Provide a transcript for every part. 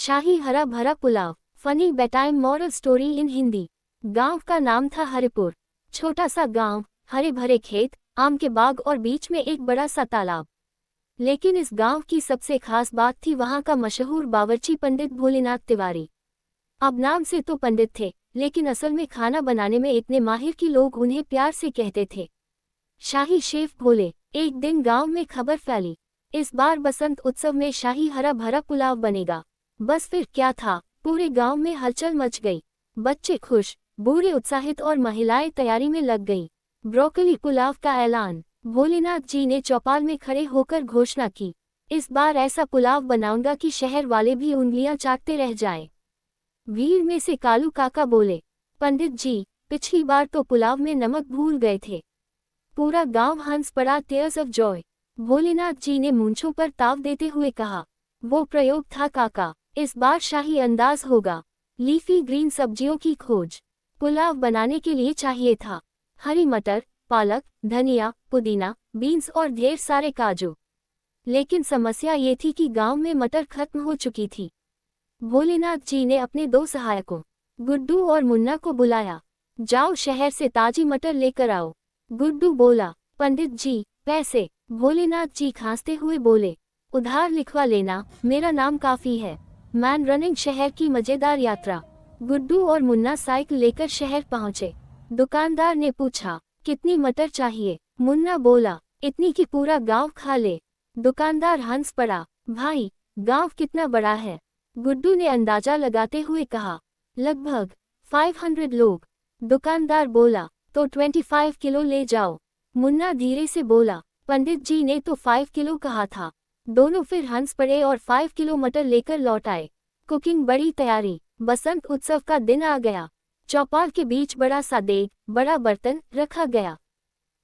शाही हरा भरा pulao. Funny bedtime moral story in Hindi. गांव का नाम था हरिपुर। छोटा सा गांव, हरे भरे खेत, आम के बाग और बीच में एक बड़ा सा तालाब। लेकिन इस गांव की सबसे खास बात थी वहां का मशहूर बावर्ची पंडित भोलेनाथ तिवारी। अब नाम से तो पंडित थे, लेकिन असल में खाना बनाने में इतने माहिर कि लोग उन्हें प्यार से कहते थे शाही शेफ भोले। एक दिन गांव में खबर फैली, इस बार बसंत उत्सव में शाही हरा भरा पुलाव बनेगा। बस फिर क्या था, पूरे गांव में हलचल मच गई। बच्चे खुश, बूढ़े उत्साहित और महिलाएं तैयारी में लग गईं। ब्रोकली पुलाव का ऐलान। भोलेनाथ जी ने चौपाल में खड़े होकर घोषणा की, इस बार ऐसा पुलाव बनाऊंगा कि शहर वाले भी उंगलियां चाटते रह जाएं। भीड़ में से कालू काका बोले, पंडित जी, पिछली बार तो पुलाव में नमक भूल गए थे। पूरा गांव हंस पड़ा, tears of Joy. Bholenath ji ने मूंछों पर ताव देते हुए कहा, वो प्रयोग था काका, इस बार शाही अंदाज होगा। लीफी ग्रीन सब्जियों की खोज। पुलाव बनाने के लिए चाहिए था हरी मटर, पालक, धनिया, पुदीना, बीन्स और ढेर सारे काजू। लेकिन समस्या ये थी कि गांव में मटर खत्म हो चुकी थी। भोलेनाथ जी ने अपने दो सहायकों गुड्डू और मुन्ना को बुलाया, जाओ शहर से ताजी मटर लेकर आओ। गुड्डू बोला, पंडित जी, पैसे? भोलेनाथ जी खांसते हुए बोले, उधार लिखवा लेना, मेरा नाम काफी है। मैन रनिंग शहर की मजेदार यात्रा। गुड्डू और मुन्ना साइकिल लेकर शहर पहुंचे। दुकानदार ने पूछा, कितनी मटर चाहिए? मुन्ना बोला, इतनी कि पूरा गांव खा ले। दुकानदार हंस पड़ा, भाई, गांव कितना बड़ा है? गुड्डू ने अंदाजा लगाते हुए कहा, लगभग 500 लोग। दुकानदार बोला, तो 25 किलो ले जाओ। मुन्ना धीरे से बोला, पंडित जी ने तो 5 किलो कहा था। दोनों फिर हंस पड़े और 5 किलो मटर लेकर लौट आए। कुकिंग बड़ी तैयारी। बसंत उत्सव का दिन आ गया। चौपाल के बीच बड़ा सा देग, बड़ा बर्तन रखा गया।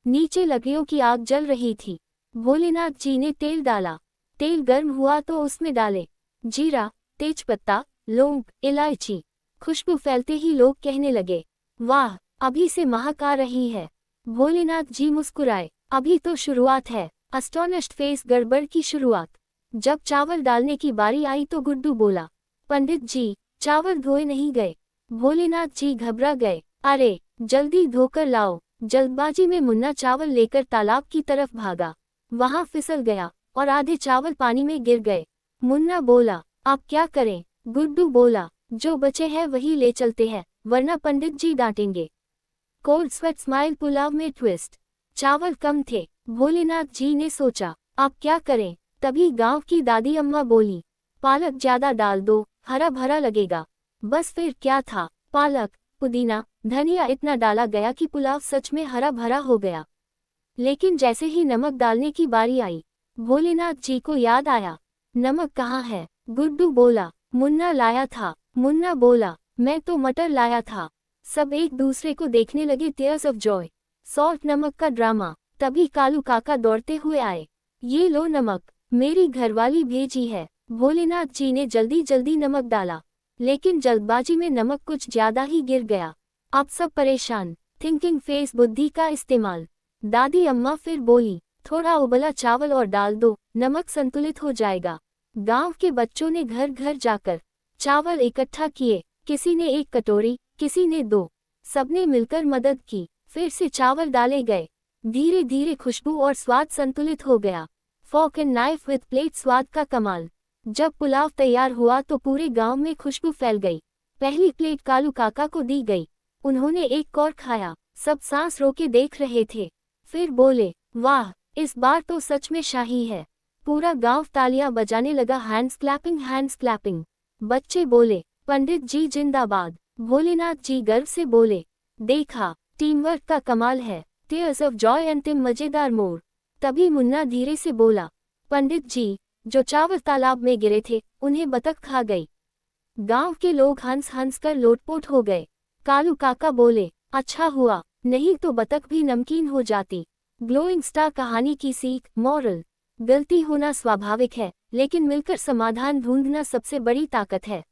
नीचे लकड़ियों की आग जल रही थी। भोलेनाथ जी ने तेल डाला। तेल गर्म हुआ तो उसमें डाले जीरा, तेजपत्ता, लौंग, इलायची। खुशबू फैलते ही लोग कहने लगे, वाह, अभी से महक आ रही है। भोलेनाथ जी मुस्कुराए, अभी तो शुरुआत है। अस्टोनिश्ड फेस, गड़बड़ की शुरुआत। जब चावल डालने की बारी आई तो गुड्डू बोला, पंडित जी, चावल धोए नहीं गए। भोलेनाथ जी घबरा गए, अरे, जल्दी धोकर लाओ। जल्दबाजी में मुन्ना चावल लेकर तालाब की तरफ भागा। वहां फिसल गया और आधे चावल पानी में गिर गए। मुन्ना बोला, अब क्या करें? गुड्डू बोला, जो बचे हैं वही ले चलते हैं, वरना पंडित जी डांटेंगे। कोल्ड स्वेट स्माइल पुलाव में ट्विस्ट। चावल कम थे। भोलेनाथ जी ने सोचा, अब क्या करें? तभी गांव की दादी अम्मा बोली, पालक ज्यादा डाल दो, हरा भरा लगेगा। बस फिर क्या था, पालक, पुदीना, धनिया इतना डाला गया कि पुलाव सच में हरा भरा हो गया। लेकिन जैसे ही नमक डालने की बारी आई, भोलेनाथ जी को याद आया, नमक कहाँ है? गुड्डू बोला, मुन्ना लाया था। मुन्ना बोला, मैं तो मटर लाया था। सब एक दूसरे को देखने लगे, टीयर्स ऑफ जॉय। सॉल्ट नमक का ड्रामा। तभी कालू काका दौड़ते हुए आए, ये लो नमक, मेरी घरवाली भेजी है। भोलेनाथ जी ने जल्दी जल्दी नमक डाला, लेकिन जल्दबाजी में नमक कुछ ज्यादा ही गिर गया। अब सब परेशान। थिंकिंग फेस, बुद्धि का इस्तेमाल। दादी अम्मा फिर बोली, थोड़ा उबला चावल और डाल दो, नमक संतुलित हो जाएगा। गांव के बच्चों ने घर घर जाकर चावल इकट्ठा किए। किसी ने एक कटोरी, किसी ने दो। सबने मिलकर मदद की। फिर से चावल डाले गए। धीरे धीरे खुशबू और स्वाद संतुलित हो गया। Fork and knife with plate, स्वाद का कमाल। जब पुलाव तैयार हुआ तो पूरे गांव में खुशबू फैल गई। पहली प्लेट कालू काका को दी गई। उन्होंने एक कौर खाया। सब सांस रोके देख रहे थे। फिर बोले, वाह, इस बार तो सच में शाही है। पूरा गांव तालियां बजाने लगा, हैंड्स क्लैपिंग, हैंड्स क्लैपिंग। बच्चे बोले, पंडित जी जिंदाबाद। भोलेनाथ जी गर्व से बोले, देखा, टीम वर्क का कमाल है। टीयर्स ऑफ जॉय, अंतिम मजेदार मोड़। तभी मुन्ना धीरे से बोला, पंडित जी, जो चावल तालाब में गिरे थे, उन्हें बतख खा गई। गांव के लोग हंस हंस कर लोटपोट हो गए। कालू काका बोले, अच्छा हुआ, नहीं तो बतख भी नमकीन हो जाती। ग्लोइंग स्टार कहानी की सीख, मॉरल। गलती होना स्वाभाविक है, लेकिन मिलकर समाधान ढूंढना सबसे बड़ी ताकत है।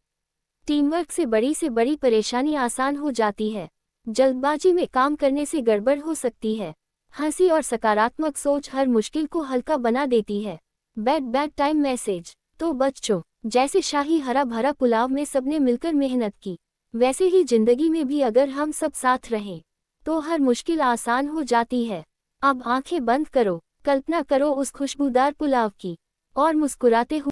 टीमवर्क से बड़ी परेशानी आसान हो जाती है। जल्दबाजी में काम करने से गड़बड़ हो सकती है। हंसी और सकारात्मक सोच हर मुश्किल को हल्का बना देती है। Bad time message. तो बच्चों, जैसे शाही हरा भरा पुलाव में सबने मिलकर मेहनत की, वैसे ही जिंदगी में भी अगर हम सब साथ रहें तो हर मुश्किल आसान हो जाती है। अब आंखें बंद करो, कल्पना करो उस खुशबूदार पुलाव की, और मुस्कुराते हुए